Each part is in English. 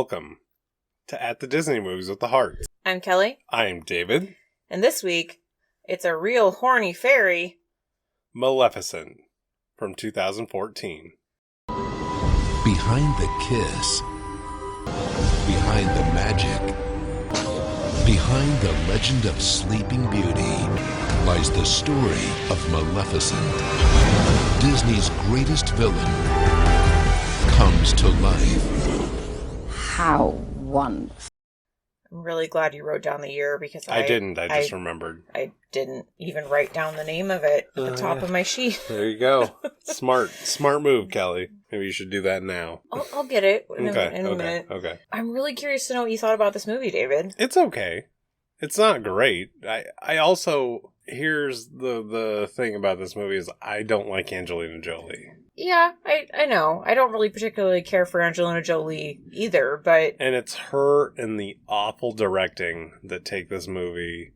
welcome to At the Disney Movies with the Hearts. I'm Kelly. I'm David. And this week, it's a real horny fairy. Maleficent from 2014. Behind the kiss, behind the magic, behind the legend of Sleeping Beauty lies the story of Maleficent. Disney's greatest villain comes to life. How wonderful. I'm really glad you wrote down the year because I didn't. I just remembered. I didn't even write down the name of it at the top of my sheet. There you go. Smart move, Kelly. Maybe you should do that now. I'll get it in a minute. Okay. I'm really curious to know what you thought about this movie, David. It's okay. It's not great. I also, here's the thing about this movie is I don't like Angelina Jolie. Yeah, I know. I don't really particularly care for Angelina Jolie either, but... And it's her and the awful directing that take this movie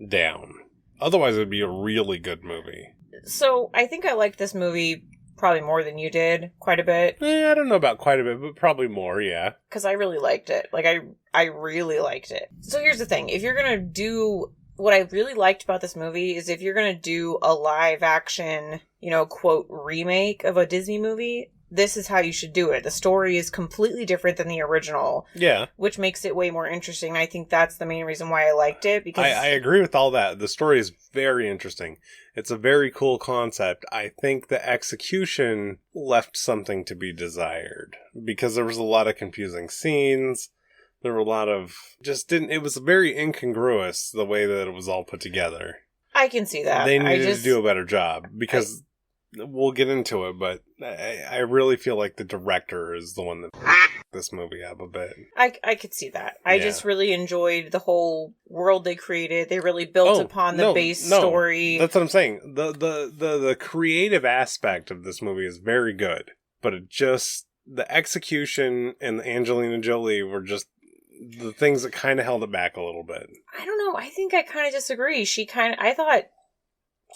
down. Otherwise, it would be a really good movie. So, I think I liked this movie probably more than you did, quite a bit. I don't know about quite a bit, but probably more, yeah. Because I really liked it. Like, I really liked it. So here's the thing. If you're going to do... What I really liked about this movie is if you're going to do a live action, quote, remake of a Disney movie, this is how you should do it. The story is completely different than the original. Yeah. Which makes it way more interesting. I think that's the main reason why I liked it. Because I agree with all that. The story is very interesting. It's a very cool concept. I think the execution left something to be desired because there was a lot of confusing scenes. There were a lot of it was very incongruous the way that it was all put together. I can see that. They needed to do a better job because we'll get into it, but I really feel like the director is the one that this movie up a bit. I could see that. I just really enjoyed the whole world they created. They really built upon the base story. That's what I'm saying. The creative aspect of this movie is very good, but the execution and the Angelina Jolie were just the things that kind of held it back a little bit. I don't know. I think I kind of disagree. I thought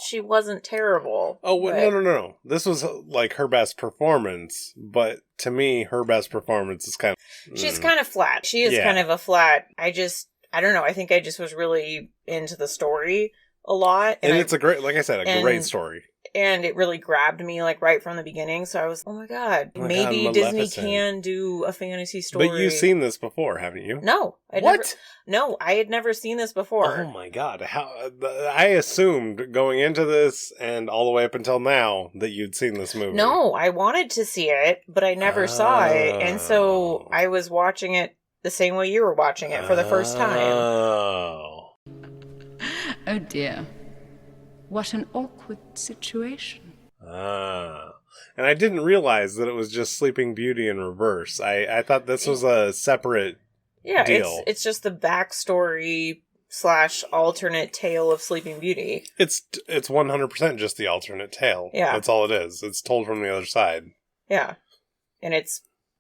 she wasn't terrible. Oh, no. This was like her best performance, but to me, her best performance is kind of... She's kind of flat. She is kind of a flat... I don't know. I think I just was really into the story a lot. And it's a great, like I said, great story. And it really grabbed me, like, right from the beginning. So I was, oh my God, maybe Disney can do a fantasy story. But you've seen this before, haven't you? No. I had never seen this before. Oh my God. I assumed going into this and all the way up until now that you'd seen this movie. No, I wanted to see it, but I never saw it. And so I was watching it the same way you were watching it for the first time. Oh dear. What an awkward situation. And I didn't realize that it was just Sleeping Beauty in reverse. I thought this was a separate deal. It's just the backstory / alternate tale of Sleeping Beauty. It's 100% just the alternate tale. Yeah. That's all it is. It's told from the other side. Yeah. And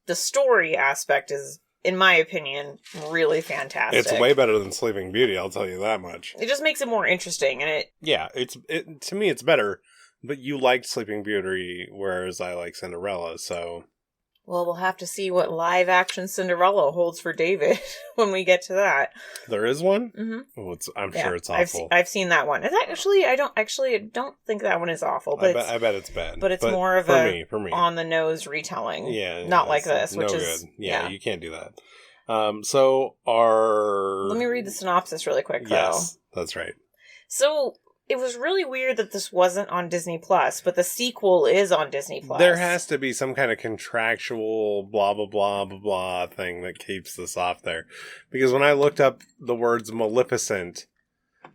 the story aspect is, in my opinion, really fantastic. It's way better than Sleeping Beauty, I'll tell you that much. It just makes it more interesting, and to me it's better, but you liked Sleeping Beauty, whereas I like Cinderella, so... Well, we'll have to see what live-action Cinderella holds for David when we get to that. There is one? Mm-hmm. Oh, I'm sure it's awful. I've seen that one. I don't think that one is awful, but I bet it's bad. But it's more of for me. on-the-nose retelling. Yeah. Not like this, which is... good. Yeah, you can't do that. Let me read the synopsis really quick, though. Yes, that's right. So... It was really weird that this wasn't on Disney Plus, but the sequel is on Disney Plus. There has to be some kind of contractual blah, blah, blah, blah, blah thing that keeps this off there. Because when I looked up the words Maleficent,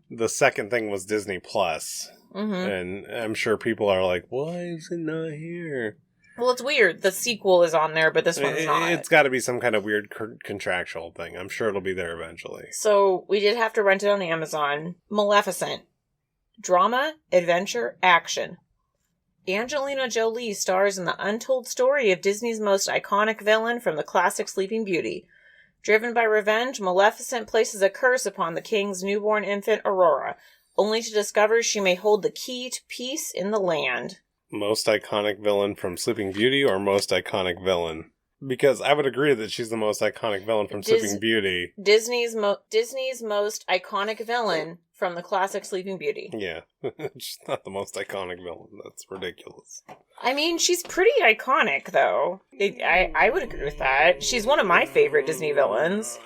the second thing was Disney Plus. Mm-hmm. And I'm sure people are like, why is it not here? Well, it's weird. The sequel is on there, but this one's not. It's got to be some kind of weird contractual thing. I'm sure it'll be there eventually. So we did have to rent it on Amazon. Maleficent. Drama, adventure, action. Angelina Jolie stars in the untold story of Disney's most iconic villain from the classic Sleeping Beauty. Driven by revenge, Maleficent places a curse upon the king's newborn infant, Aurora, only to discover she may hold the key to peace in the land. Most iconic villain from Sleeping Beauty or most iconic villain? Because I would agree that she's the most iconic villain from Sleeping Beauty. Disney's most iconic villain from the classic Sleeping Beauty. Yeah. She's not the most iconic villain. That's ridiculous. I mean, she's pretty iconic, though. I would agree with that. She's one of my favorite Disney villains.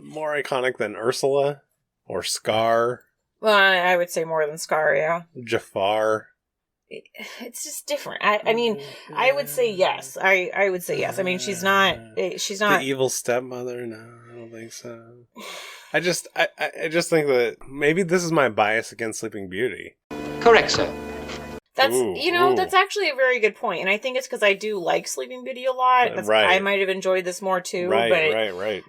More iconic than Ursula or Scar. Well, I would say more than Scar, yeah. Jafar. It's just different. I mean, I would say yes. I would say yes. I mean, she's not. The evil stepmother? No, I don't think so. I just think that maybe this is my bias against Sleeping Beauty. Correct, sir. That's that's actually a very good point, and I think it's because I do like Sleeping Beauty a lot. Right. I might have enjoyed this more too. Right.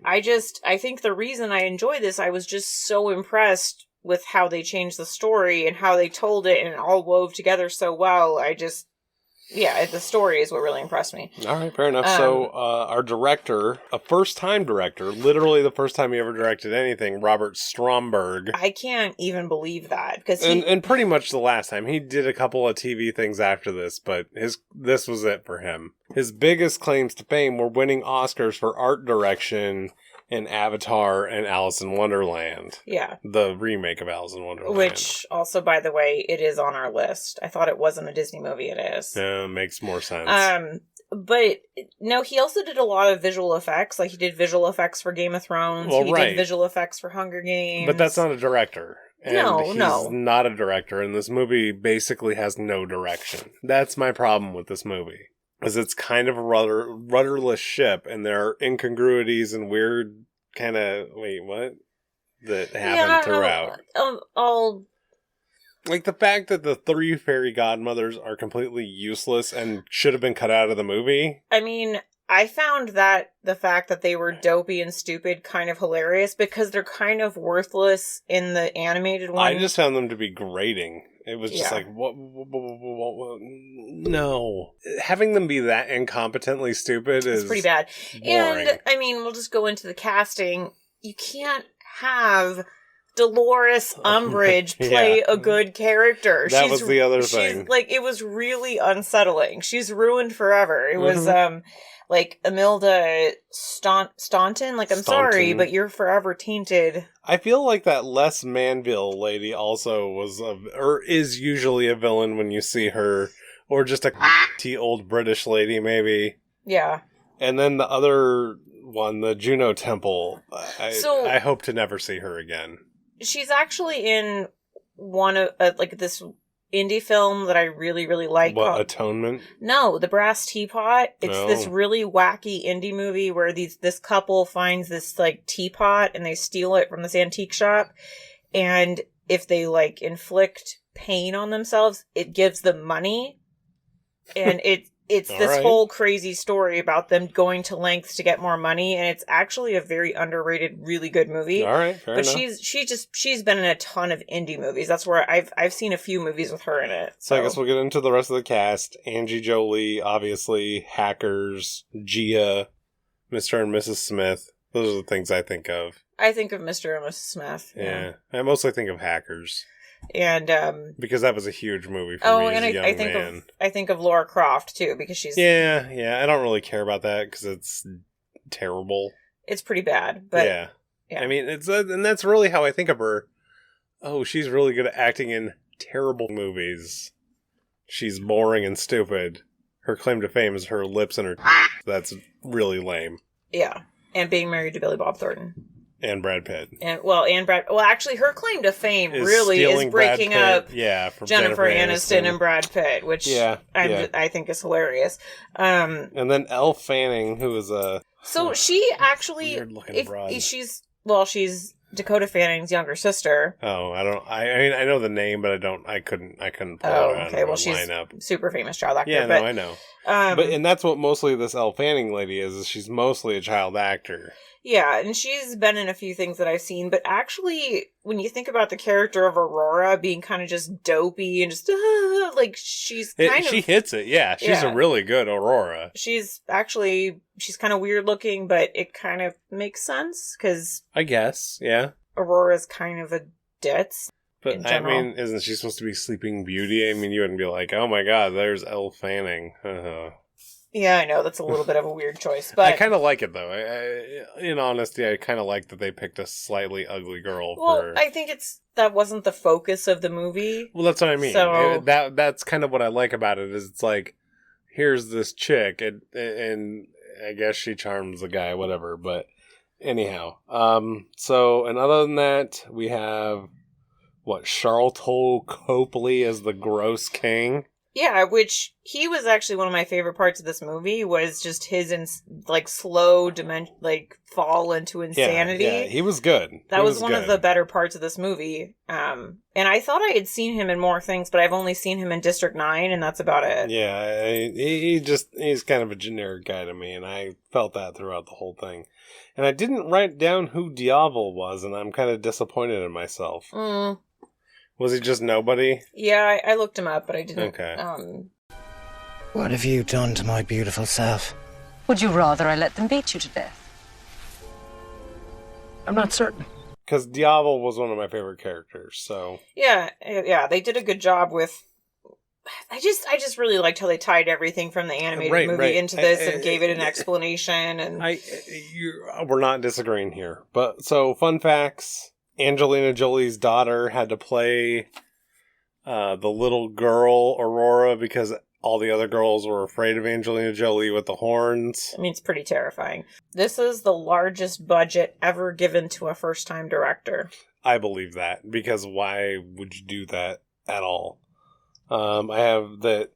I think the reason I enjoy this, I was just so impressed with how they changed the story and how they told it, and it all wove together so well. The story is what really impressed me. All right, fair enough. So our director, a first-time director, literally the first time he ever directed anything, Robert Stromberg. I can't even believe that. Because and pretty much the last time. He did a couple of TV things after this, but this was it for him. His biggest claims to fame were winning Oscars for art direction in Avatar and Alice in Wonderland. Yeah. The remake of Alice in Wonderland. Which, also, by the way, it is on our list. I thought it wasn't a Disney movie. It is. Yeah, makes more sense. But, no, he also did a lot of visual effects. Like, he did visual effects for Game of Thrones. Well, he did visual effects for Hunger Games. But that's not a director. And he's no. not a director, and this movie basically has no direction. That's my problem with this movie. Is it's kind of a rudderless ship, and there are incongruities and weird kind of that happen throughout. Like the fact that the 3 fairy godmothers are completely useless and should have been cut out of the movie. I mean, I found that the fact that they were dopey and stupid kind of hilarious because they're kind of worthless in the animated one. I just found them to be grating. It was just like, what? No. Having them be that incompetently stupid is pretty bad. Boring. And, I mean, we'll just go into the casting. You can't have Dolores Umbridge play a good character. That was the other thing. It was really unsettling. She's ruined forever. It was, Imelda Staunton. I'm sorry, but you're forever tainted. I feel like that Les Manville lady also was is usually a villain when you see her, or just a old British lady maybe. Yeah. And then the other one, the Juno Temple, I hope to never see her again. She's actually in one of this indie film that I really, really like. What, Atonement? No, The Brass Teapot. It's this really wacky indie movie where this couple finds this teapot and they steal it from this antique shop, and if they inflict pain on themselves, it gives them money, and it's this whole crazy story about them going to lengths to get more money, and it's actually a very underrated, really good movie. All right, fair enough. she's been in a ton of indie movies. That's where I've seen a few movies with her in it. So I guess we'll get into the rest of the cast. Angie Jolie, obviously, Hackers, Gia, Mr. and Mrs. Smith. Those are the things I think of. I think of Mr. and Mrs. Smith. Yeah. I mostly think of Hackers. And because that was a huge movie for me as a young man. I think of Laura Croft too, because she's I don't really care about that because it's terrible. It's pretty bad, but yeah. I mean, it's and that's really how I think of her. Oh, she's really good at acting in terrible movies. She's boring and stupid. Her claim to fame is her lips and her. That's really lame. Yeah, and being married to Billy Bob Thornton. And Brad Pitt. Actually, her claim to fame really is breaking up from Jennifer Aniston and Brad Pitt, which I think is hilarious. And then Elle Fanning, who is she actually, weird-looking broad. She's Dakota Fanning's younger sister. Oh, I know the name, but I couldn't pull it out of she's lineup. Super famous child actor. Yeah, I know. And that's what mostly this Elle Fanning lady is she's mostly a child actor. Yeah, and she's been in a few things that I've seen, but actually, when you think about the character of Aurora being kind of just dopey and just, she hits it, yeah. She's a really good Aurora. She's kind of weird looking, but it kind of makes sense, because... I guess, yeah. Aurora's kind of a ditz. But, I mean, isn't she supposed to be Sleeping Beauty? I mean, you wouldn't be like, oh my god, there's Elle Fanning. Yeah, I know. That's a little bit of a weird choice, but... I kind of like it, though. In honesty, I kind of like that they picked a slightly ugly girl for... I think that wasn't the focus of the movie. Well, that's what I mean. So... That's kind of what I like about it, is it's like, here's this chick, and I guess she charms the guy, whatever, but anyhow. And other than that, we have, Charlton Copley as the Gross King? Yeah, which he was actually one of my favorite parts of this movie, was just his slow fall into insanity. Yeah, he was good. That was one of the better parts of this movie. And I thought I had seen him in more things, but I've only seen him in District 9, and that's about it. Yeah, he's kind of a generic guy to me, and I felt that throughout the whole thing. And I didn't write down who Diavel was, and I'm kind of disappointed in myself. Was he just nobody? Yeah, I looked him up, but I didn't. Okay. What have you done to my beautiful self? Would you rather I let them beat you to death? I'm not certain. Because Diavel was one of my favorite characters, so... Yeah, they did a good job with... I just really liked how they tied everything from the animated movie into this and gave it an explanation. And we're not disagreeing here. But, so, fun facts... Angelina Jolie's daughter had to play the little girl, Aurora, because all the other girls were afraid of Angelina Jolie with the horns. I mean, it's pretty terrifying. This is the largest budget ever given to a first-time director. I believe that, because why would you do that at all? I have that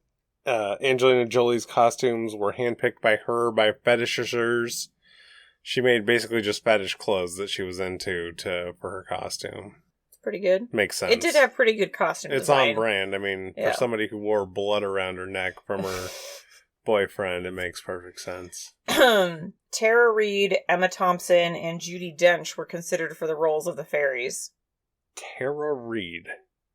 Angelina Jolie's costumes were handpicked by her by fetishers. She made basically just fetish clothes that she was into for her costume. It's pretty good. Makes sense. It did have pretty good costume design. On brand. I mean, for somebody who wore blood around her neck from her boyfriend, it makes perfect sense. Tara Reid, Emma Thompson, and Judi Dench were considered for the roles of the fairies. Tara Reid.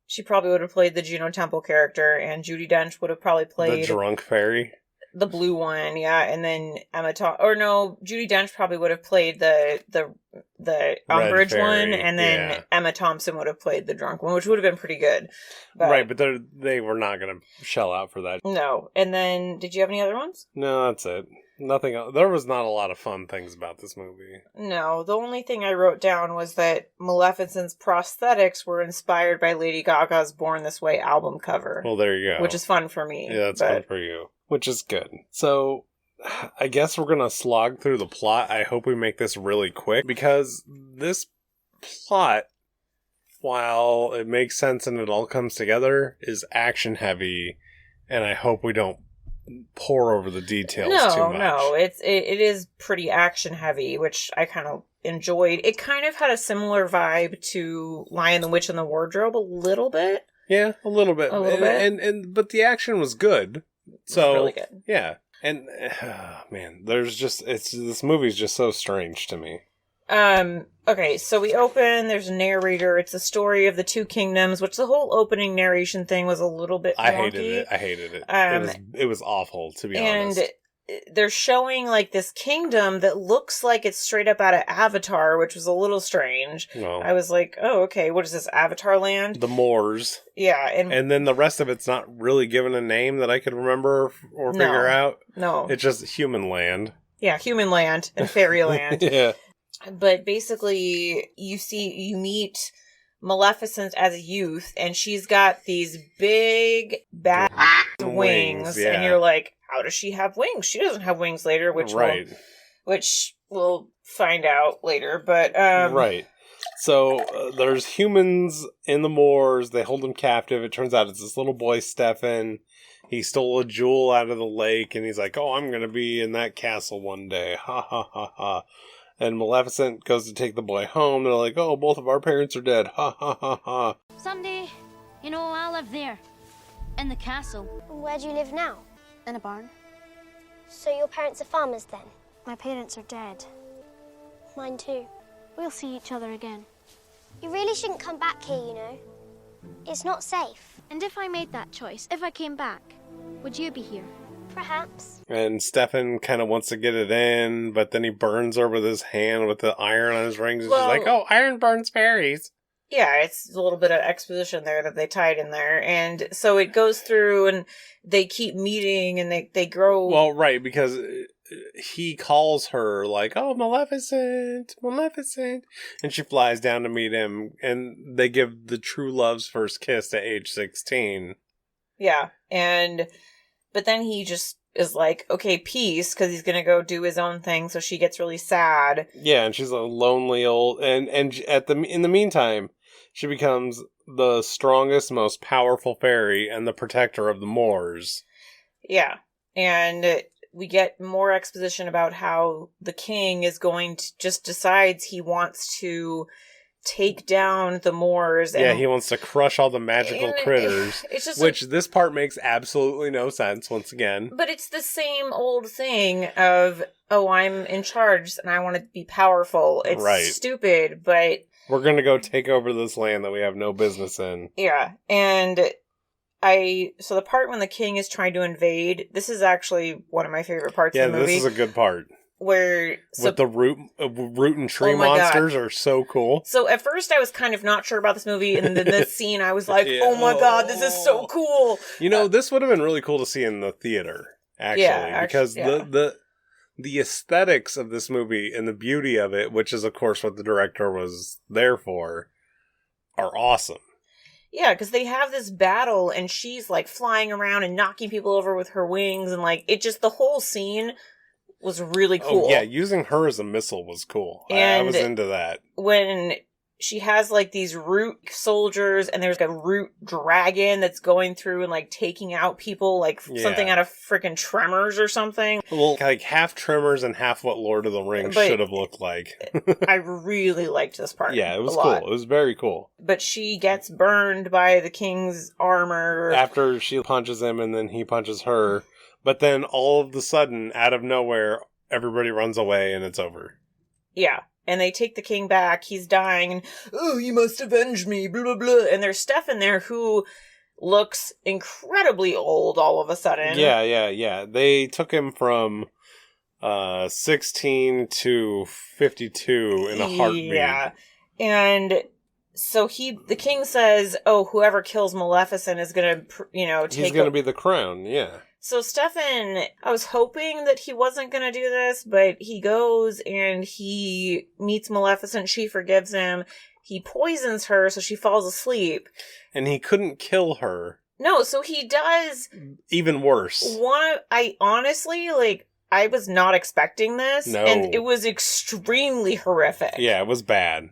She probably would have played the Juno Temple character, and Judi Dench would have probably played... The drunk fairy? The blue one, yeah, and then Judi Dench probably would have played the Umbridge one, and then Emma Thompson would have played the drunk one, which would have been pretty good. But they were not going to shell out for that. No, and then did you have any other ones? No, that's it. Nothing else. There was not a lot of fun things about this movie. No, the only thing I wrote down was that Maleficent's prosthetics were inspired by Lady Gaga's Born This Way album cover. Well, there you go. Which is fun for me. Yeah, that's fun for you. Which is good. So, I guess we're going to slog through the plot. I hope we make this really quick, because this plot, while it makes sense and it all comes together, is action heavy, and I hope we don't pour over the details too much. No, it is pretty action heavy, which I kind of enjoyed. It kind of had a similar vibe to Lion, the Witch, and the Wardrobe a little bit. Yeah, a little bit. But the action was good. So really good. Yeah. And man, this movie's just so strange to me. Okay, so we open, there's a narrator, it's a story of the two kingdoms, which the whole opening narration thing was a little bit wonky. I hated it. It was awful, to be honest. And they're showing like this kingdom that looks like it's straight up out of Avatar, which was a little strange. No. I was like, oh, okay, what is this, Avatar land? The Moors. Yeah. And then the rest of it's not really given a name that I could remember or figure out. No. It's just human land. Yeah, human land and fairy land. Yeah. But basically, you meet Maleficent as a youth, and she's got these big bat wings, yeah. And you're like, how does she have wings? She doesn't have wings later, which we'll find out later. But right. So there's humans in the moors. They hold him captive. It turns out it's this little boy, Stefan. He stole a jewel out of the lake, and he's like, "Oh, I'm gonna be in that castle one day." Ha ha ha ha. And Maleficent goes to take the boy home. They're like, "Oh, both of our parents are dead." Ha ha ha ha. Someday, I'll live there. In the castle. Where do you live now? In a barn. So your parents are farmers then? My parents are dead. Mine too. We'll see each other again. You really shouldn't come back here, It's not safe. And if I made that choice, if I came back, would you be here? Perhaps. And Stefan kind of wants to get it in, but then he burns her with his hand with the iron on his rings. And she's like, "Oh, iron burns fairies." Yeah, it's a little bit of exposition there that they tied in there. And so it goes through and they keep meeting and they grow. Well, right, because he calls her like, oh, Maleficent, Maleficent. And she flies down to meet him. And they give the true love's first kiss at age 16. Yeah. But then he just is like, okay, peace, because he's going to go do his own thing. So she gets really sad. Yeah, and she's a lonely old... And in the meantime, she becomes the strongest, most powerful fairy and the protector of the Moors. Yeah. And we get more exposition about how the king is going to just decides he wants to take down the Moors. Yeah, he wants to crush all the magical critters, it's just which this part makes absolutely no sense once again. But it's the same old thing of, oh, I'm in charge and I want to be powerful. It's stupid, but... We're going to go take over this land that we have no business in. Yeah, and so the part when the king is trying to invade, this is actually one of my favorite parts of the movie. Yeah, this is a good part. Where... With the root and tree monsters are so cool. So at first I was kind of not sure about this movie, and then this scene I was like, oh my god, this is so cool! You know, this would have been really cool to see in the theater, actually. Because the aesthetics of this movie and the beauty of it, which is of course what the director was there for, are awesome. Yeah, because they have this battle, and she's like flying around and knocking people over with her wings, and like, it just, the whole scene was really cool. Oh, yeah, using her as a missile was cool. I was into that. When she has like these root soldiers and there's a root dragon that's going through and like taking out people like something out of freaking Tremors or something. Well, like half Tremors and half what Lord of the Rings should have looked like. I really liked this part. Yeah, it was cool. It was very cool. But she gets burned by the king's armor. After she punches him and then he punches her. But then all of a sudden, out of nowhere, everybody runs away and it's over. Yeah. And they take the king back. He's dying. And, oh, you must avenge me. Blah, blah, blah. And there's Steph in there who looks incredibly old all of a sudden. Yeah. They took him from 16 to 52 in a heartbeat. Yeah. And... So the king says, oh, whoever kills Maleficent is going to, take... He's going to be the crown, yeah. So Stefan, I was hoping that he wasn't going to do this, but he goes and he meets Maleficent. She forgives him. He poisons her so she falls asleep. And he couldn't kill her. No, so he does... Even worse. I honestly, I was not expecting this. No. And it was extremely horrific. Yeah, it was bad.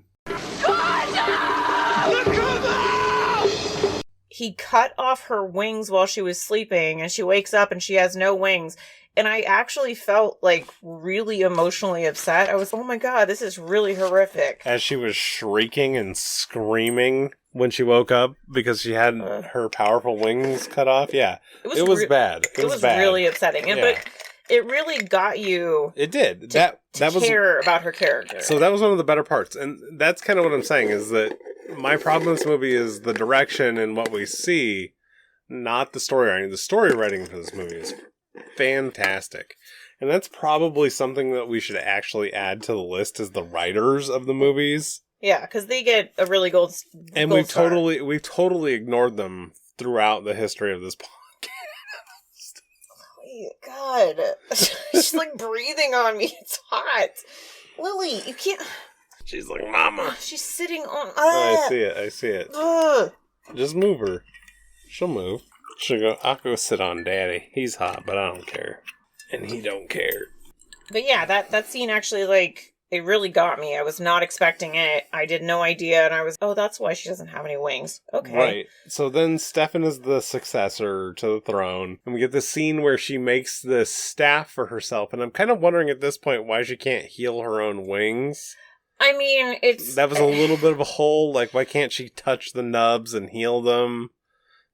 He cut off her wings while she was sleeping, and she wakes up and she has no wings. And I actually felt really emotionally upset. I was, oh my god, this is really horrific. As she was shrieking and screaming when she woke up because she had her powerful wings cut off. Yeah, it was bad. It was bad. Really upsetting. But it really got you. It did. That was care about her character. So that was one of the better parts, and that's kind of what I'm saying is that my problem with this movie is the direction and what we see, not the story writing. The story writing for this movie is fantastic, and that's probably something that we should actually add to the list as the writers of the movies. Yeah, because they get a really gold. And we've totally ignored them throughout the history of this podcast. God, she's breathing on me. It's hot. Lily, you can't. She's like, Mama. She's sitting on. Oh, I see it. Just move her. She'll move. I'll go sit on Daddy. He's hot, but I don't care. And he don't care. But yeah, that scene actually, it really got me. I was not expecting it. I did no idea, and I was, oh, that's why she doesn't have any wings. Okay. Right. So then Stefan is the successor to the throne, and we get this scene where she makes this staff for herself, and I'm kind of wondering at this point why she can't heal her own wings. I mean, that was a little bit of a hole, why can't she touch the nubs and heal them?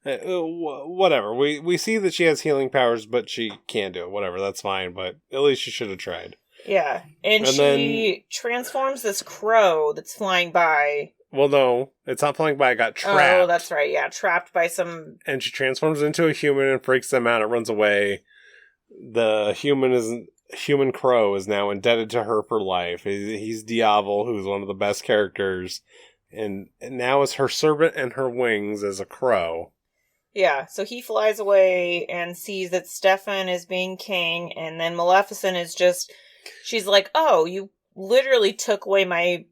Whatever. We see that she has healing powers, but she can't do it. Whatever, that's fine, but at least she should have tried. Yeah, and she transforms this crow that's flying by. Well, no, it's not flying by. It got trapped. Oh, that's right. Yeah, trapped by some. And she transforms into a human and freaks them out. It runs away. The human crow is now indebted to her for life. He's Diavel, who's one of the best characters And now is her servant and her wings as a crow. Yeah, so he flies away and sees that Stefan is being king, and then Maleficent is just, she's like, oh, you literally took away my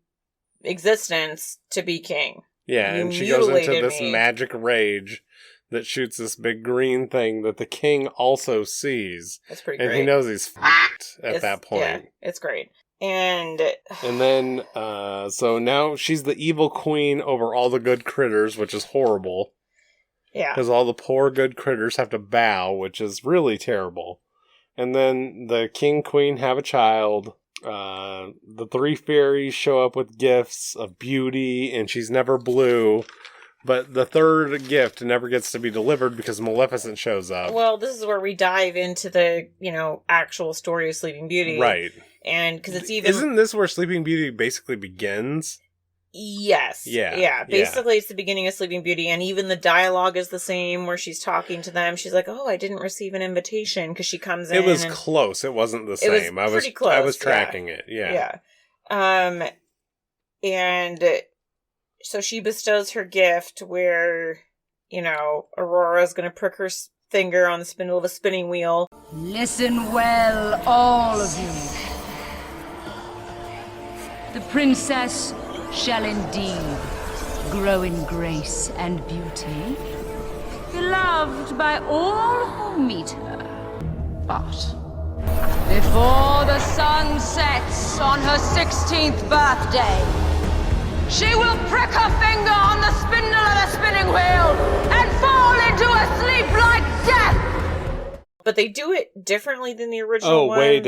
existence to be king. Yeah, You and she goes into mutilated this me. magic rage that shoots this big green thing that the king also sees. That's pretty and great. he knows he's f***ed at that point. Yeah, it's great. And then, so now she's the evil queen over all the good critters, which is horrible. yeah. Because all the poor good critters have to bow, which is really terrible. And then the king, queen have a child. The 3 fairies show up with gifts of beauty, and she's never blue. But the 3rd gift never gets to be delivered because Maleficent shows up. Well, this is where we dive into the, actual story of Sleeping Beauty. Right. And because it's even... Isn't this where Sleeping Beauty basically begins? Yes. Yeah. Basically, it's the beginning of Sleeping Beauty, and even the dialogue is the same where she's talking to them. She's like, oh, I didn't receive an invitation, because she comes in. It was close. It wasn't the same. It was pretty close. I was tracking it. Yeah. And so she bestows her gift where, Aurora's going to prick her finger on the spindle of a spinning wheel. Listen well, all of you. The princess shall indeed grow in grace and beauty, beloved by all who meet her. But before the sun sets on her 16th birthday, she will prick her finger on the spindle of the spinning wheel and fall into a sleep like death. But they do it differently than the original one. Oh, way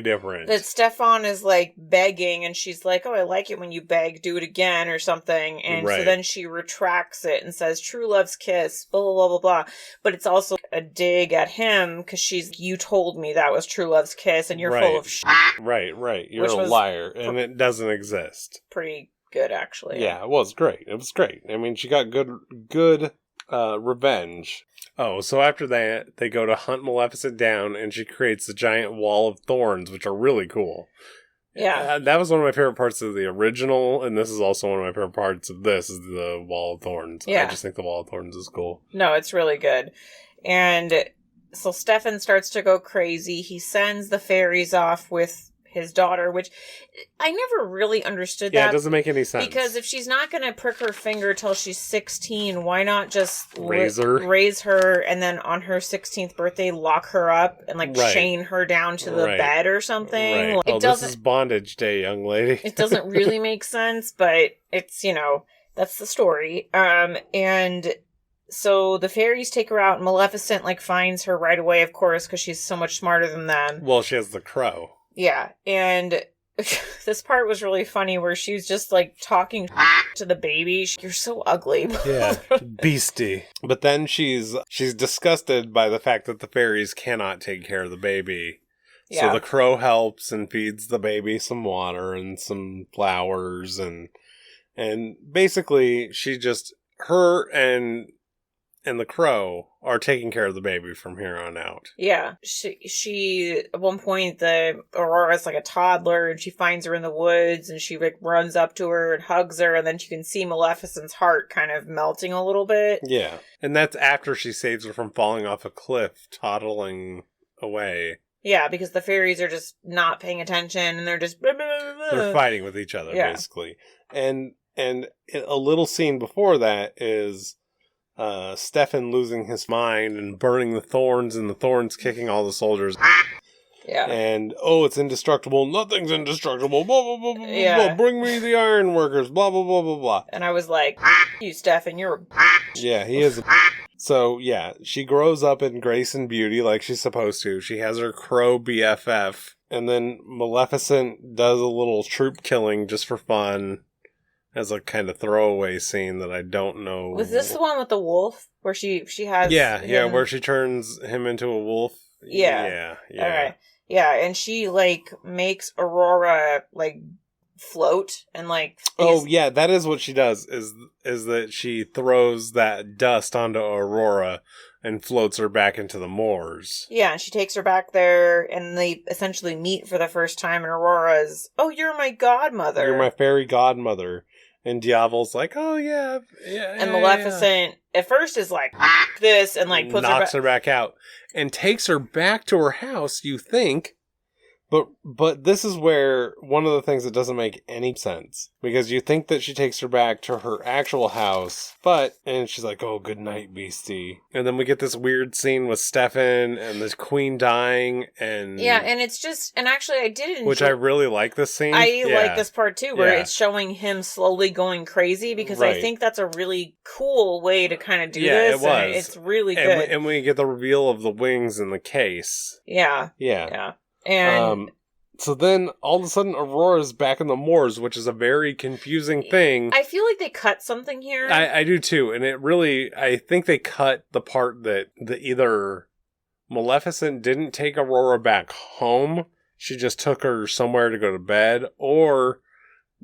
different. That Stefan is, begging, and she's like, oh, I like it when you beg, do it again, or something. And so then she retracts it and says, true love's kiss, blah, blah, blah, blah, blah. But it's also a dig at him, because you told me that was true love's kiss, and you're full of shit. Right. You're a liar, and it doesn't exist. Pretty good, actually. Yeah, it was great. I mean, she got good revenge. Oh, so after that, they go to hunt Maleficent down, and she creates a giant wall of thorns, which are really cool. Yeah. That was one of my favorite parts of the original, and this is also one of my favorite parts of this, is the wall of thorns. Yeah. I just think the wall of thorns is cool. No, it's really good. And so Stefan starts to go crazy. He sends the fairies off with his daughter, which I never really understood that. Yeah, it doesn't make any sense. Because if she's not going to prick her finger till she's 16, why not just raise her and then on her 16th birthday lock her up and chain her down to the bed or something? Right. This is bondage day, young lady. It doesn't really make sense, but it's, that's the story. And so the fairies take her out, and Maleficent finds her right away, of course, because she's so much smarter than them. Well, she has the crow. Yeah, and this part was really funny where she was just talking to the baby. You're so ugly. Yeah, beastie. But then she's disgusted by the fact that the fairies cannot take care of the baby. Yeah. So the crow helps and feeds the baby some water and some flowers, and basically she just, her and the crow are taking care of the baby from here on out. Yeah. She at one point, the Aurora's a toddler, and she finds her in the woods, and she runs up to her and hugs her, and then you can see Maleficent's heart kind of melting a little bit. Yeah. And that's after she saves her from falling off a cliff, toddling away. Yeah, because the fairies are just not paying attention, and they're just... They're fighting with each other, basically. And a little scene before that is... Stefan losing his mind and burning the thorns, and the thorns kicking all the soldiers. Yeah. And, it's indestructible. Nothing's indestructible. Blah, blah, blah, blah, blah. Bring me the iron workers. Blah, blah, blah, blah, blah. And I was like, you, Stefan, you're a Yeah, he is. So, yeah, she grows up in grace and beauty like she's supposed to. She has her crow BFF. And then Maleficent does a little troop killing just for fun. As a kind of throwaway scene that I don't know. Was this the one with the wolf? Where she has... Yeah, where she turns him into a wolf? Yeah. Yeah. All right. Yeah, and she, makes Aurora, float, and, Oh, yeah, that is what she does, is that she throws that dust onto Aurora and floats her back into the moors. Yeah, and she takes her back there, and they essentially meet for the first time, and Aurora's, oh, you're my godmother. You're my fairy godmother. And Diavol's like, oh, yeah. And Maleficent, at first, is like, this, and like puts knocks her back out. And takes her back to her house, you think. But this is where one of the things that doesn't make any sense. Because you think that she takes her back to her actual house. And she's like, oh, good night, beastie. And then we get this weird scene with Stefan and this queen dying. And it's just, and actually I did enjoy. Which I really like this scene. I like this part too, where it's showing him slowly going crazy. Because I think that's a really cool way to kind of do this. It was. And it's really good. And we get the reveal of the wings in the case. Yeah. And so then all of a sudden Aurora's back in the moors, which is a very confusing thing. I feel like they cut something here. I do too, and I think they cut the part that either Maleficent didn't take Aurora back home, she just took her somewhere to go to bed, or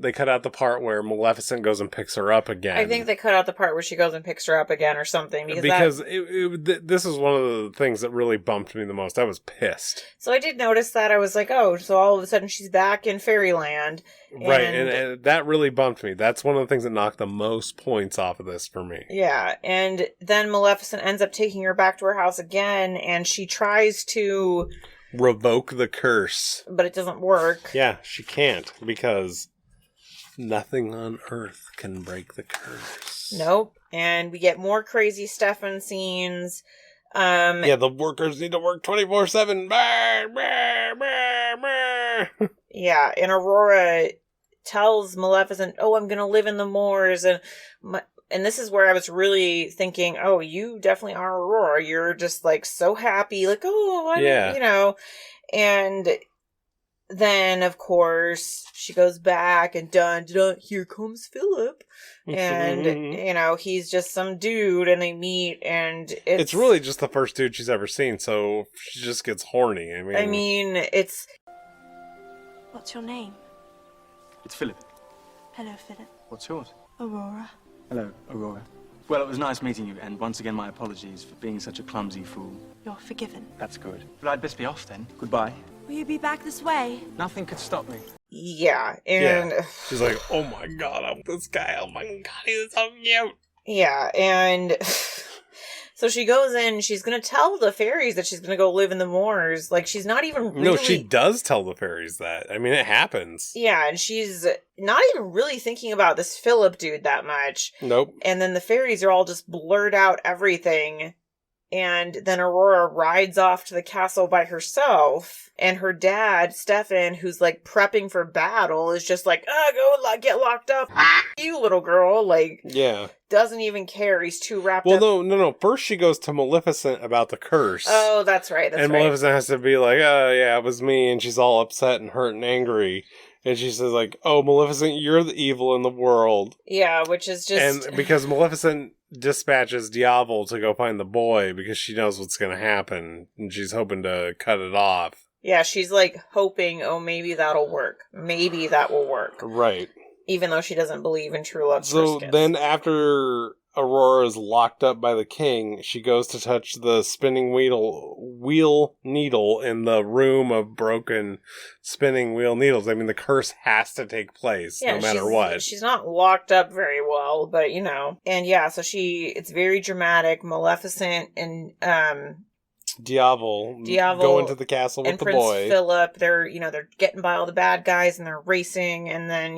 they cut out the part where Maleficent goes and picks her up again. I think they cut out the part where she goes and picks her up again or something. Because this is one of the things that really bumped me the most. I was pissed. So I did notice that. I was like, oh, so all of a sudden she's back in Fairyland. Right, and that really bumped me. That's one of the things that knocked the most points off of this for me. Yeah, and then Maleficent ends up taking her back to her house again, and she tries to revoke the curse. But it doesn't work. Yeah, she can't, because nothing on earth can break the curse. Nope. And we get more crazy Stefan scenes. The workers need to work 24/7. Yeah, and Aurora tells Maleficent, oh, I'm going to live in the moors. And this is where I was really thinking, oh, you definitely are Aurora. You're just like so happy. Like, oh, and then, of course, she goes back and dun, here comes Philip. And, he's just some dude and they meet and it's really just the first dude she's ever seen. So she just gets horny. I mean, it's... What's your name? It's Philip. Hello, Philip. What's yours? Aurora. Hello, Aurora. Well, it was nice meeting you, and once again my apologies for being such a clumsy fool. You're forgiven. That's good. But I'd best be off then. Goodbye. Will you be back this way? Nothing could stop me. Yeah, and... Yeah. She's like, oh my god, I want this guy. Oh my god, he's so cute. Yeah, and... So she goes in, she's going to tell the fairies that she's going to go live in the moors. Like, she's not even really... No, she does tell the fairies that. I mean, it happens. Yeah, and she's not even really thinking about this Philip dude that much. Nope. And then the fairies are all just blurt out everything. And then Aurora rides off to the castle by herself. And her dad, Stefan, who's like prepping for battle, is just like, go get locked up. You little girl. Like, yeah. Doesn't even care. He's too wrapped up. Well, no. First she goes to Maleficent about the curse. Oh, that's right. And Maleficent has to be like, oh, yeah, it was me. And she's all upset and hurt and angry. And she says, like, oh, Maleficent, you're the evil in the world. Yeah, which is just... And because Maleficent dispatches Diavol to go find the boy because she knows what's going to happen. And she's hoping to cut it off. Yeah, she's, like, hoping, oh, maybe that'll work. Maybe that will work. Right. Even though she doesn't believe in true love. So then after Aurora is locked up by the king, she goes to touch the spinning wheel needle in the room of broken spinning wheel needles. I mean, the curse has to take place no matter what. She's not locked up very well, but And yeah, so it's very dramatic. Maleficent and Diavol go into the castle with the Prince boy. Philip, they're getting by all the bad guys and they're racing, and then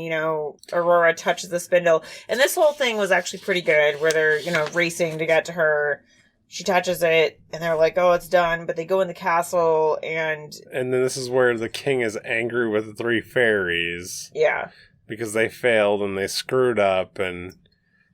Aurora touches the spindle, and this whole thing was actually pretty good where they're racing to get to her. She touches it and they're like, oh, it's done, but they go in the castle and then this is where the king is angry with the three fairies. Yeah, because they failed and they screwed up and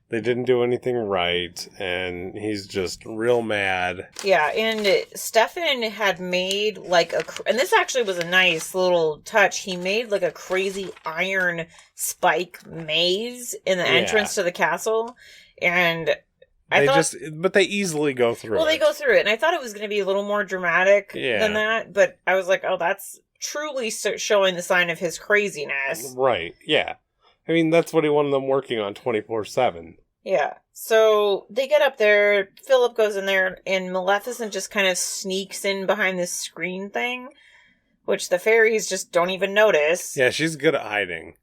they didn't do anything right, and he's just real mad. Yeah, and Stefan had made and this actually was a nice little touch. He made like a crazy iron spike maze in the entrance to the castle, and but they easily go through it. Well, they go through it, and I thought it was going to be a little more dramatic than that, but I was like, oh, that's truly showing the sign of his craziness. Right, yeah. I mean, that's what he wanted them working on 24/7. Yeah. So they get up there, Philip goes in there, and Maleficent just kind of sneaks in behind this screen thing, which the fairies just don't even notice. Yeah, she's good at hiding.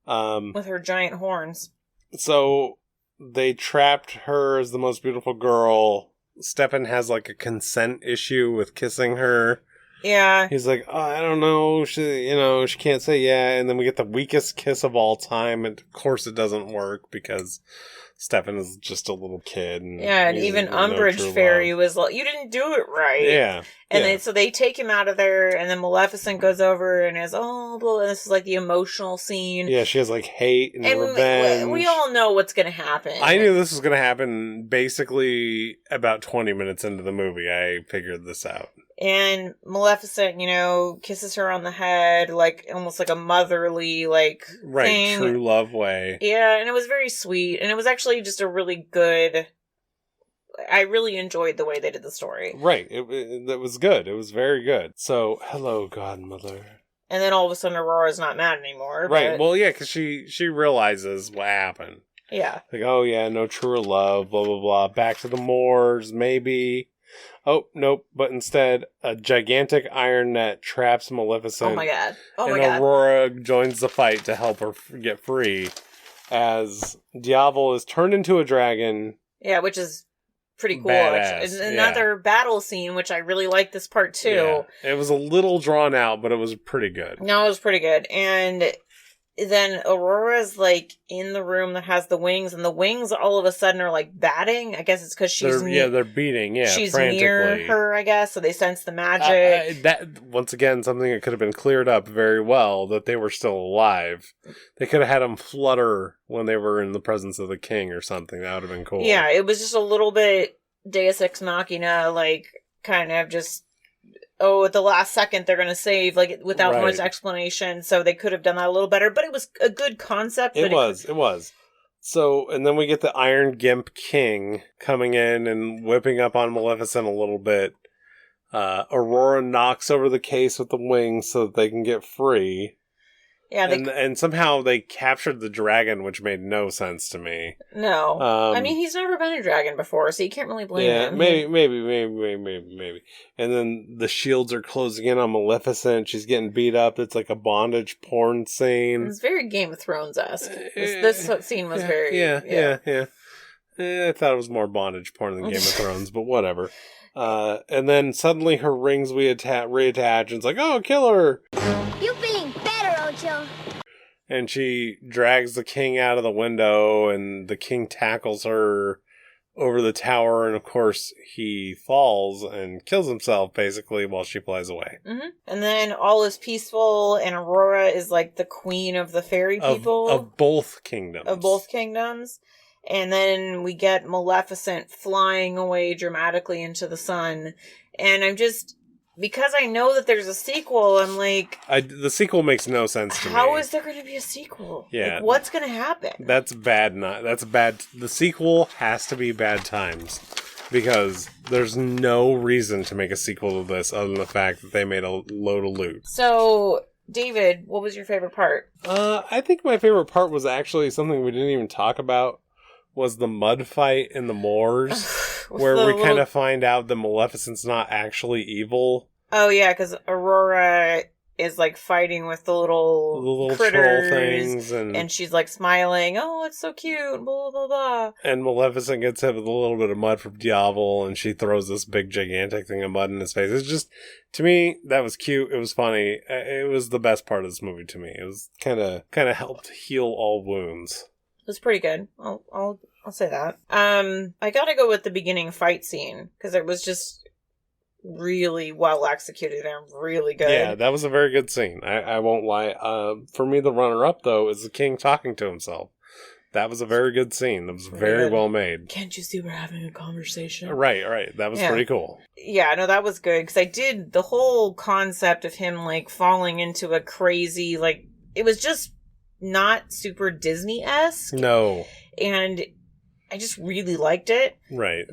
With her giant horns. So they trapped her as the most beautiful girl. Stefan has like a consent issue with kissing her. Yeah. He's like, oh, I don't know. She can't say yeah. And then we get the weakest kiss of all time. And of course it doesn't work because Stefan is just a little kid. And even Umbridge Fairy was like, you didn't do it right. Yeah. And so they take him out of there, and then Maleficent goes over and is, oh, blah, and this is like the emotional scene. Yeah, she has like hate and revenge. We all know what's going to happen. I knew this was going to happen basically about 20 minutes into the movie. I figured this out. And Maleficent, kisses her on the head, like almost like a motherly, like, thing. True love way. Yeah, and it was very sweet, and it was actually just a really good. I really enjoyed the way they did the story. Right, it was good. It was very good. So, hello, godmother. And then all of a sudden, Aurora's not mad anymore. Right. But... Well, yeah, because she realizes what happened. Yeah. Like, oh yeah, no true love. Blah blah blah. Back to the moors, maybe. Oh, nope. But instead, a gigantic iron net traps Maleficent. Oh my god. And Aurora joins the fight to help her get free. As Diaval is turned into a dragon. Yeah, which is pretty cool. Badass, another battle scene, which I really like this part too. Yeah. It was a little drawn out, but it was pretty good. No, it was pretty good. And then Aurora's like in the room that has the wings, and the wings all of a sudden are like batting. I guess it's because they're beating. Yeah, she's frantically. Near her. I guess so. They sense the magic. That once again something that could have been cleared up very well. That they were still alive. They could have had them flutter when they were in the presence of the king or something. That would have been cool. Yeah, it was just a little bit Deus Ex Machina, like kind of just. Oh, at the last second they're going to save, like, without much explanation, so they could have done that a little better, but it was a good concept. It was. So, and then we get the Iron Gimp King coming in and whipping up on Maleficent a little bit. Aurora knocks over the case with the wings so that they can get free. Yeah, and somehow they captured the dragon, which made no sense to me. No. I mean, he's never been a dragon before, so you can't really blame him. Maybe. And then the shields are closing in on Maleficent. She's getting beat up. It's like a bondage porn scene. It's very Game of Thrones-esque. This scene was very... Yeah. I thought it was more bondage porn than Game of Thrones, but whatever. And then suddenly her rings reattach, and it's like, oh, kill her! You being better, Ojo. And she drags the king out of the window, and the king tackles her over the tower, and of course he falls and kills himself, basically, while she flies away. Mm-hmm. And then all is peaceful, and Aurora is like the queen of the fairy people. Of both kingdoms. And then we get Maleficent flying away dramatically into the sun. And I'm just... Because I know that there's a sequel, I'm like... the sequel makes no sense to me. How is there going to be a sequel? Yeah. Like, what's going to happen? That's bad. That's bad. The sequel has to be Bad Times. Because there's no reason to make a sequel to this other than the fact that they made a load of loot. So... David, what was your favorite part? I think my favorite part was actually something we didn't even talk about. Was the mud fight in the moors, where we kind of find out that Maleficent's not actually evil. Oh yeah, because Aurora is like fighting with the little critters, troll things, and she's like smiling. Oh, it's so cute. Blah blah blah. And Maleficent gets hit with a little bit of mud from Diaval, and she throws this big gigantic thing of mud in his face. It's just, to me, that was cute. It was funny. It was the best part of this movie to me. It was kind of helped heal all wounds. It was pretty good. I'll say that. I gotta go with the beginning fight scene because it was just really well executed and really good. Yeah, that was a very good scene. I won't lie. For me, the runner-up though is the king talking to himself. That was a very good scene. That was very well made. Can't you see we're having a conversation? Right. That was pretty cool. Yeah, no, that was good because I did the whole concept of him like falling into a crazy like it was just. Not super Disney-esque. No. And I just really liked it. Right.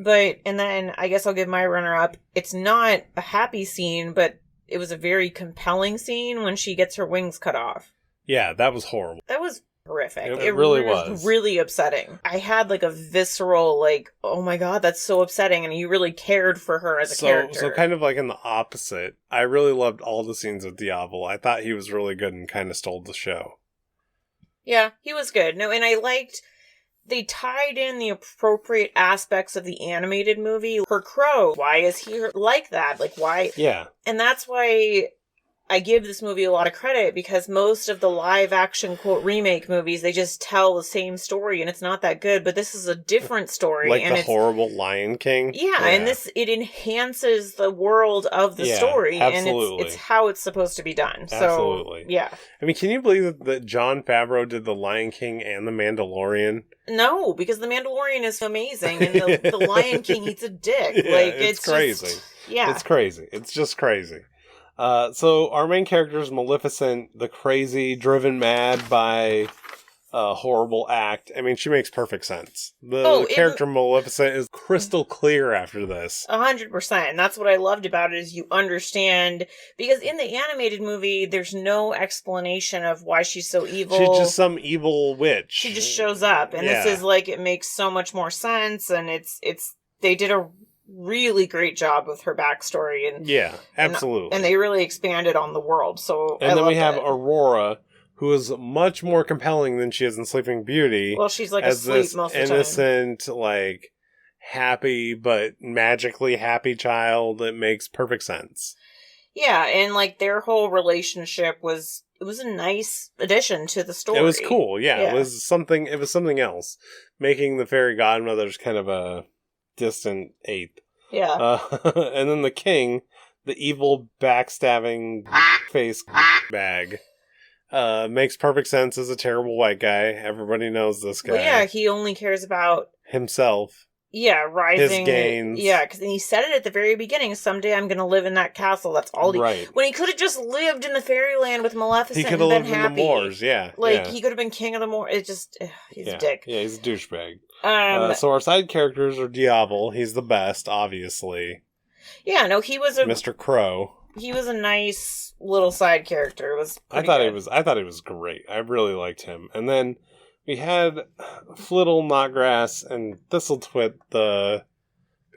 And then I guess I'll give my runner-up. It's not a happy scene, but it was a very compelling scene when she gets her wings cut off. Yeah, that was horrible. That was horrific. It really was. Really upsetting. I had like a visceral, like, oh my god, that's so upsetting. And you really cared for her as a character. So kind of like in the opposite. I really loved all the scenes with Diaval. I thought he was really good and kind of stole the show. Yeah, he was good. No, and I liked they tied in the appropriate aspects of the animated movie. Her crow, why is he like that? Like, why? Yeah. And that's why I give this movie a lot of credit, because most of the live action quote remake movies, they just tell the same story and it's not that good, but this is a different story. Like and the horrible Lion King? Yeah, and it enhances the world of the story. Absolutely. And it's how it's supposed to be done. Absolutely. So, yeah. I mean, can you believe that Jon Favreau did the Lion King and the Mandalorian? No, because the Mandalorian is amazing and the Lion King eats a dick. Yeah, like it's crazy. Yeah. It's crazy. It's just crazy. So our main character is Maleficent, the crazy, driven mad by a horrible act. I mean, she makes perfect sense. The character Maleficent is crystal clear after this. 100%. And that's what I loved about it, is you understand, because in the animated movie, there's no explanation of why she's so evil. She's just some evil witch. She just shows up. And this is like, it makes so much more sense. And they did a really great job with her backstory, and yeah, absolutely, and they really expanded on the world. So and then we have Aurora, who is much more compelling than she is in Sleeping Beauty. Well, she's like as asleep this most of the innocent, like happy but magically happy child. It makes perfect sense. Yeah, and like their whole relationship was a nice addition to the story. It was cool. Yeah, it was something. It was something else, making the fairy godmothers kind of a distant eighth. Yeah. And then the king, the evil backstabbing face bag, makes perfect sense as a terrible white guy. Everybody knows this guy. Well, yeah, he only cares about himself. Yeah, rising. His gains. Yeah, because he said it at the very beginning. Someday I'm going to live in that castle. That's all right. When he could have just lived in the fairyland with Maleficent he could and have been lived happy. in the moors, yeah. Like, he could have been king of the moors. It just, he's a dick. Yeah, he's a douchebag. So our side characters are Diablo. He's the best, obviously. Yeah, no, he was Mr. Crow. He was a nice little side character. It was I thought he was great. I really liked him. And then we had Flittle, Knotgrass, and Thistletwit, the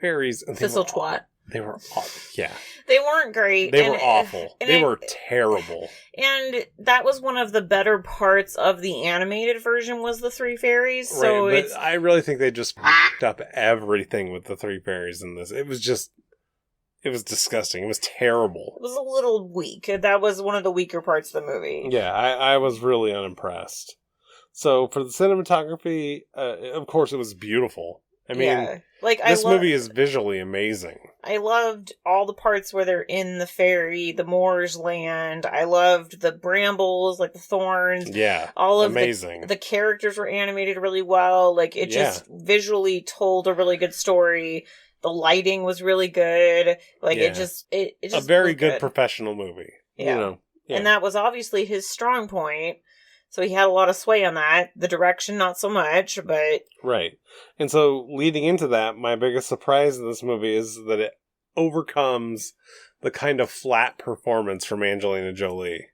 fairies. Thistletwat. They were awful. Yeah. They weren't great. They were awful. They were terrible. And that was one of the better parts of the animated version, was the three fairies. So right, but I really think they just f***ed up everything with the three fairies in this. It was disgusting. It was terrible. It was a little weak. That was one of the weaker parts of the movie. Yeah, I was really unimpressed. So for the cinematography, of course, it was beautiful. I mean, this movie is visually amazing. I loved all the parts where they're in the fairy, the Moors land. I loved the brambles, like the thorns. Yeah, all of amazing. The characters were animated really well. Like, it just visually told a really good story. The lighting was really good. Like, it just a very good professional movie. Yeah. You know, and that was obviously his strong point. So he had a lot of sway on that. The direction, not so much, but... Right. And so, leading into that, my biggest surprise in this movie is that it overcomes the kind of flat performance from Angelina Jolie.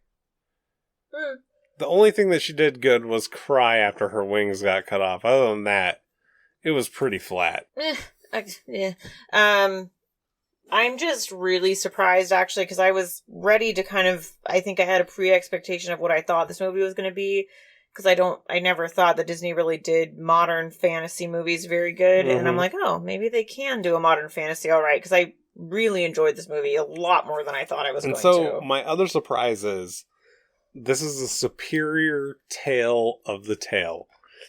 The only thing that she did good was cry after her wings got cut off. Other than that, it was pretty flat. Yeah. I'm just really surprised, actually, because I was ready to I think I had a pre-expectation of what I thought this movie was going to be, because I never thought that Disney really did modern fantasy movies very good, and I'm like, oh, maybe they can do a modern fantasy all right, because I really enjoyed this movie a lot more than I thought I was going to. And so, my other surprise is, this is a superior tale of the tale.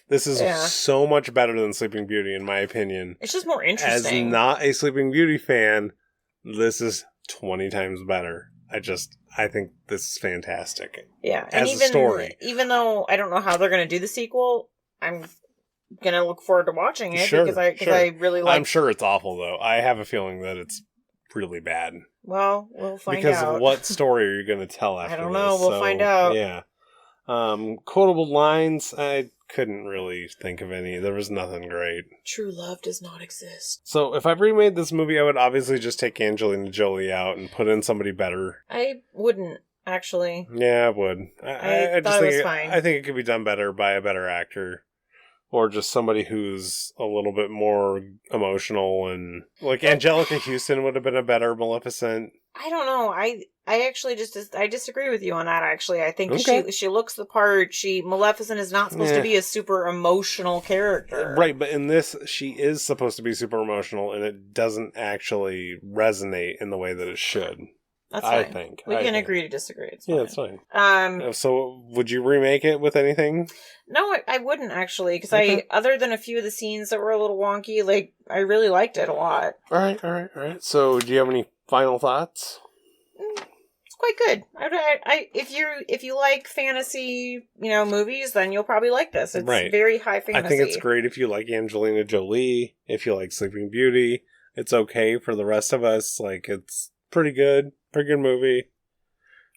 This is so much better than Sleeping Beauty, in my opinion. It's just more interesting. As not a Sleeping Beauty fan, this is 20 times better. I think this is fantastic. Yeah. And as a story. Even though I don't know how they're going to do the sequel, I'm going to look forward to watching it because I really like... I'm sure it's awful, though. I have a feeling that it's really bad. Well, we'll find out. Because of what story are you going to tell after this? I don't know. We'll find out. Yeah. Quotable lines, I couldn't really think of any. There was nothing great. True love does not exist. So if I remade this movie, I would obviously just take Angelina Jolie out and put in somebody better. I wouldn't, actually. Yeah, I would. I thought it was fine. I think it could be done better by a better actor. Or just somebody who's a little bit more emotional, and like Angelica Houston would have been a better Maleficent. I don't know. I actually I disagree with you on that, actually. I think Okay. she looks the part. Maleficent is not supposed to be a super emotional character. Right, but in this, she is supposed to be super emotional, and it doesn't actually resonate in the way that it should. That's fine. I think. We can agree to disagree. It's fine. Yeah, it's fine. So, would you remake it with anything? No, I wouldn't, actually, because Okay. other than a few of the scenes that were a little wonky, like, I really liked it a lot. All right. So, do you have any final thoughts? It's quite good. If you like fantasy, movies, then you'll probably like this. It's very high fantasy. I think it's great if you like Angelina Jolie, if you like Sleeping Beauty. It's okay for the rest of us. Like, it's pretty good movie.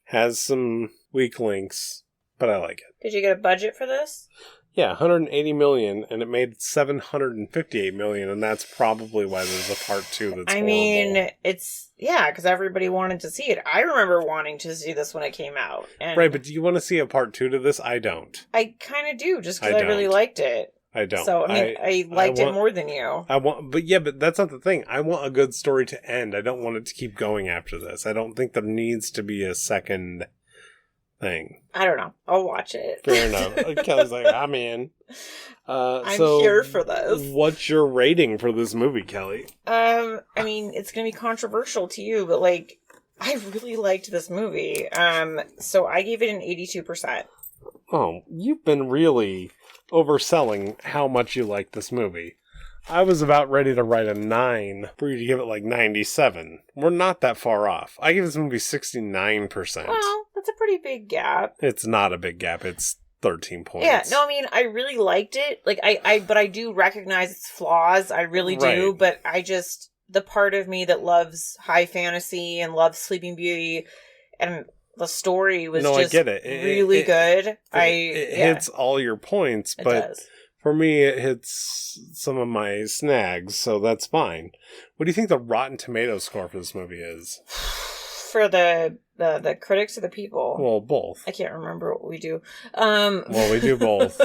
Has some weak links, but I like it. Did you get a budget for this? Yeah, 180 million, and it made 758 million, and that's probably why there's a part 2 that's horrible. mean, because everybody wanted to see it. I remember wanting to see this when it came out. And Right, but do you want to see a part 2 to this? I don't. I kind of do, just because I really liked it. I don't. So, I liked it more than you. But that's not the thing. I want a good story to end. I don't want it to keep going after this. I don't think there needs to be a second thing. I don't know. I'll watch it. Fair enough. Kelly's like, I'm in. I'm here for this. What's your rating for this movie, Kelly? It's going to be controversial to you, but, like, I really liked this movie. So I gave it an 82%. Oh, you've been really overselling how much you like this movie. I was about ready to write a 9 for you to give it like 97. We're not that far off. I give this movie 69%. Well, that's a pretty big gap. It's not a big gap. It's 13 points. Yeah, no, I really liked it. Like, but I do recognize its flaws. I really do. Right. But the part of me that loves high fantasy and loves Sleeping Beauty and the story was I get it. Really good. It hits all your points, but does. For me, it hits some of my snags, so that's fine. What do you think the Rotten Tomatoes score for this movie is? For the critics or the people? Well, both. I can't remember what we do. Well, we do both.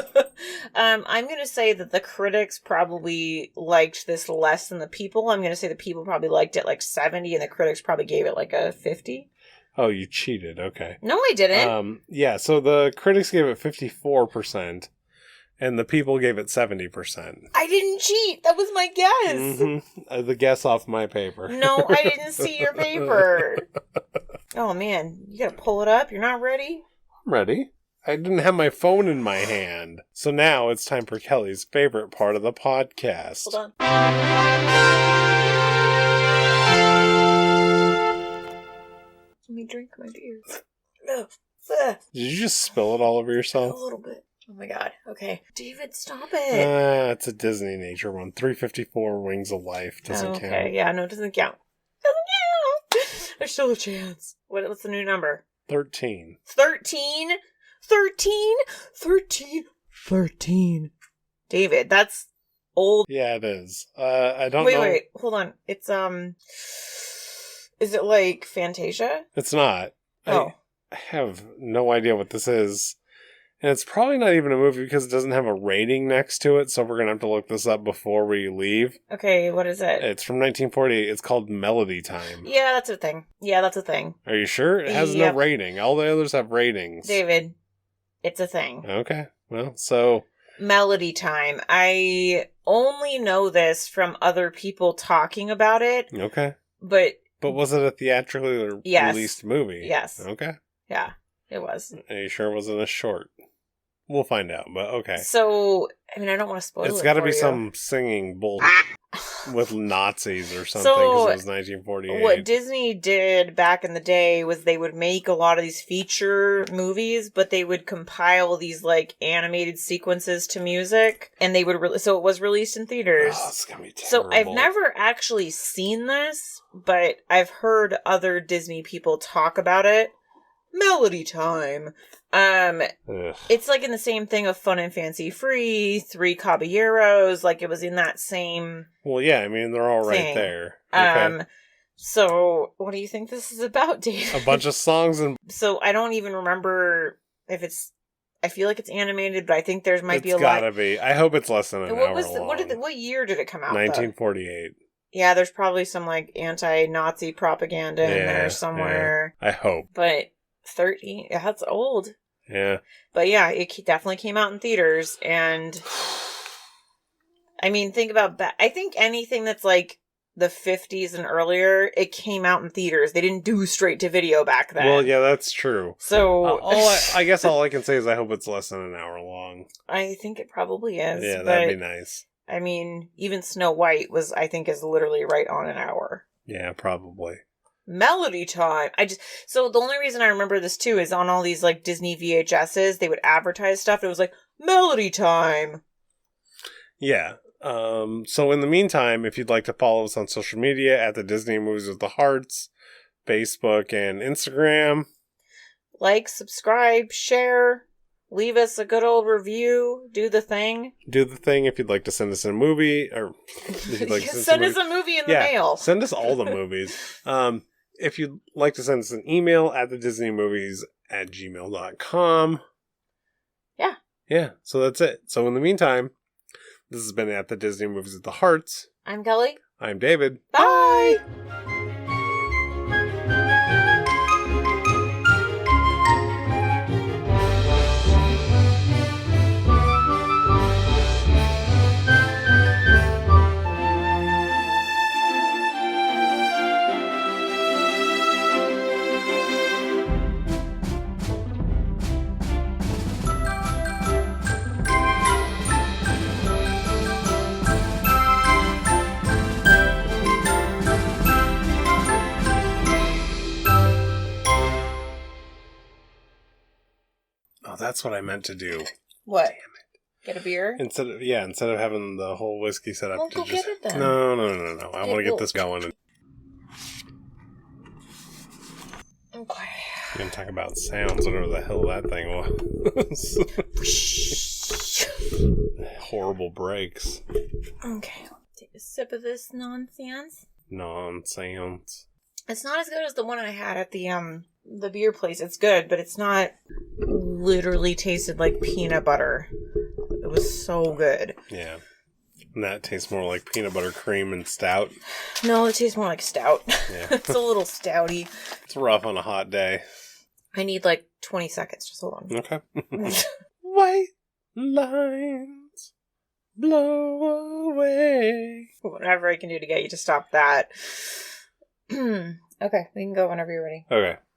I'm going to say that the critics probably liked this less than the people. I'm going to say the people probably liked it like 70, and the critics probably gave it like a 50. Oh, you cheated. Okay. No, I didn't. Yeah, so the critics gave it 54%, and the people gave it 70%. I didn't cheat. That was my guess. Mm-hmm. The guess off my paper. No, I didn't see your paper. Oh, man. You gotta pull it up. You're not ready? I'm ready. I didn't have my phone in my hand. So now it's time for Kelly's favorite part of the podcast. Hold on. Let me drink my beer. Did you just spill it all over yourself? A little bit. Oh my god. Okay. David, stop it. It's a Disney nature one. 354 Wings of Life doesn't count. Okay, yeah, no, it doesn't count. There's still a chance. What's the new number? 13. 13? 13? 13? 13. David, that's old. Yeah, it is. I don't know. Wait, hold on. It's, is it like Fantasia? It's not. Oh. I have no idea what this is. And it's probably not even a movie because it doesn't have a rating next to it, so we're going to have to look this up before we leave. Okay, what is it? It's from 1948. It's called Melody Time. Yeah, that's a thing. Are you sure? It has no rating. All the others have ratings. David, it's a thing. Okay. Well, so... Melody Time. I only know this from other people talking about it. Okay. But was it a theatrically released movie? Yes. Okay. Yeah, it was. Are you sure it wasn't a short? We'll find out, but okay. So, I don't want to spoil it. It's got to be some singing bull with Nazis or something because it was 1948. What Disney did back in the day was they would make a lot of these feature movies, but they would compile these like animated sequences to music, and they would so it was released in theaters. Oh, it's gonna be terrible. So I've never actually seen this, but I've heard other Disney people talk about it. Melody Time. It's like in the same thing of Fun and Fancy Free, Three Caballeros, like it was in that same. Well, yeah, they're all right there. Okay. So what do you think this is about, Dave? A bunch of songs and. So I don't even remember if it's. I feel like it's animated, but I think there might be a lot. It's gotta be. I hope it's less than an hour long. What year did it come out? 1948. Yeah, there's probably some, like, anti-Nazi propaganda in there somewhere. Yeah. I hope. But 13, that's old. Yeah. But yeah, it definitely came out in theaters, and I mean, think about that. I think anything that's like the 50s and earlier, it came out in theaters. They didn't do straight to video back then. Well, yeah, that's true. So I guess all I can say is I hope it's less than an hour long. I think it probably is. Yeah, that'd be nice. I mean, even Snow White is literally right on an hour. Yeah, probably. Melody Time. So the only reason I remember this too is on all these like Disney VHSs, they would advertise stuff. It was like Melody Time. Yeah. So in the meantime, if you'd like to follow us on social media at the Disney Movies with the Hearts, Facebook and Instagram. Like, subscribe, share, leave us a good old review, do the thing. Do the thing if you'd like to send us a movie, or if you'd like to send us a movie in the mail. Send us all the movies. If you'd like to send us an email at thedisneymovies@gmail.com. Yeah. Yeah, so that's it. So in the meantime, this has been At the Disney Movies at the Hearts. I'm Kelly. I'm David. Bye! Oh, that's what I meant to do. What? Damn it. Get a beer? Instead of having the whole whiskey set up. Well, go get it then. No. I want to get this going. Okay. You can talk about sounds, whatever the hell that thing was. Horrible breaks. Okay. Take a sip of this nonsense. Nonsense. It's not as good as the one I had at the beer place. It's good, but it's not literally tasted like peanut butter. It was so good. Yeah. And that tastes more like peanut butter cream and stout. No, it tastes more like stout. Yeah. It's a little stouty. It's rough on a hot day. I need like 20 seconds. Just hold on. Okay. White lines blow away. Whatever I can do to get you to stop that. Okay, we can go whenever you're ready. Okay.